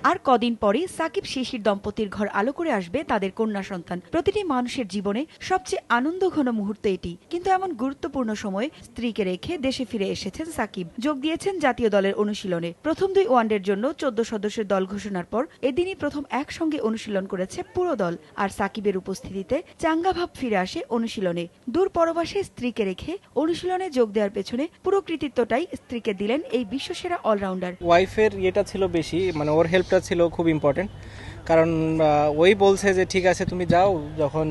আর কদিন পরে সাকিব শিশির দম্পতির ঘর আলো করে আসবে তাদের কন্যা সন্তান। প্রতিটি মানুষের জীবনে সবচেয়ে আনন্দঘন মুহূর্ত এটি, কিন্তু এমন গুরুত্বপূর্ণ সময়ে স্ত্রীকে রেখে দেশে ফিরে এসেছেন সাকিব। যোগ দিয়েছেন জাতীয় দলের অনুশীলনে। প্রথম 2 ওয়ানডের জন্য 14 সদস্যের দল ঘোষণার পর এদিনই প্রথম একসঙ্গে অনুশীলন করেছে পুরো দল। আর সাকিবের উপস্থিতিতে চাঙ্গা ভাব ফিরে আসে অনুশীলনে। দূর পরবাসে স্ত্রীকে রেখে অনুশীলনে যোগ দেওয়ার পেছনে পুরো কৃতিত্বটাই স্ত্রীকে দিলেন এই বিশ্বসেরা অলরাউন্ডার। ওয়াইফের ইয়েটা ছিল বেশি, মানে ওর হেল্পটা ছিল খুব ইম্পর্টেন্ট, কারণ ওই বলছে যে ঠিক আছে তুমি যাও, যখন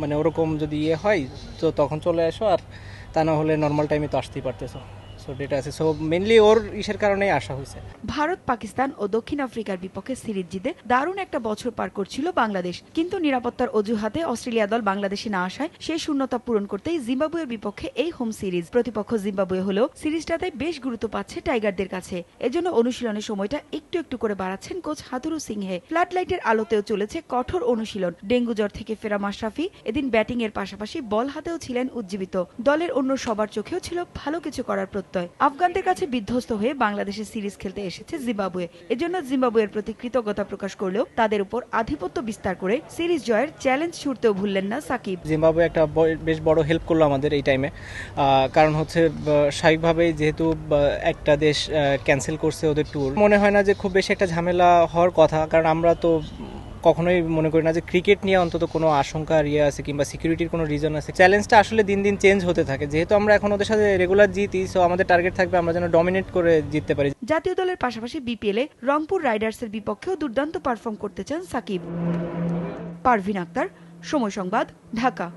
মানে ওরকম যদি ইয়ে হয় তো তখন চলে আসো, আর তা না হলে নর্মাল টাইমে তো আসতেই পারতেছো। সো ডেটা আছে, সো মেনলি ওর ইসের কারণেই আসা হয়েছে। ভারত, পাকিস্তান ও দক্ষিণ আফ্রিকার বিপক্ষে সিরিজ জিতে দারুণ একটা বছর পার করছিল বাংলাদেশ, কিন্তু নিরাপত্তার অজুহাতে অস্ট্রেলিয়া দল বাংলাদেশে না আসায় সেই শূন্যতা পূরণ করতেই জিম্বাবুয়ের বিপক্ষে এই হোম সিরিজ। প্রতিপক্ষ জিম্বাবুয়ে হলেও সিরিজটাতে বেশ গুরুত্ব পাচ্ছে টাইগারদের কাছে। এজন্য অনুশীলনের সময়টা একটু একটু করে বাড়াচ্ছেন কোচ হাতুরু সিংহে। ফ্লাড লাইটের আলোতেও চলেছে কঠোর অনুশীলন। ডেঙ্গু জ্বর থেকে ফেরা মাশরাফি এদিন ব্যাটিং এর পাশাপাশি বল হাতেও ছিলেন উজ্জীবিত। দলের অন্য সবার চোখেও ছিল ভালো কিছু করার প্রত্যয়। আফগানদের কাছে বিধ্বস্ত হয়ে বাংলাদেশের সিরিজ খেলতে এসেছে জিম্বাবুয়ে। এজন্য জিম্বাবুয়ের প্রতি কৃতজ্ঞতা প্রকাশ করলেও তাদের উপর আধিপত্য বিস্তার করে সিরিজ জয়ের চ্যালেঞ্জ ছুড়তেও ভুললেন না সাকিব। জিম্বাবুয়ে একটা বেশ বড় হেল্প করলো আমাদের এই টাইমে, কারণ হচ্ছে স্বাভাবিকভাবেই যেহেতু একটা দেশ ক্যান্সেল করছে ওদের ট্যুর, মনে হয় না যে খুব বেশি একটা ঝামেলা হওয়ার কথা, কারণ আমরা তো কখনোই মনে করি না যে ক্রিকেট নিয়ে অন্তত কোনো আশঙ্কা ইয়ে আছে কিংবা সিকিউরিটির কোনো রিজন আছে। চ্যালেঞ্জটা আসলে দিন দিন চেঞ্জ হতে থাকে, যেহেতু আমরা এখন ওদের সাথে রেগুলার জিতি, সো আমাদের টার্গেট থাকবে আমরা যেন ডমিনেট করে জিততে পারি। জাতীয় দলের পাশাপাশি বিপিএলে রংপুর রাইডার্সের বিপক্ষেও দুর্দান্ত পারফর্ম করতে চান সাকিব। পারভিন আক্তার, সময় সংবাদ, ঢাকা।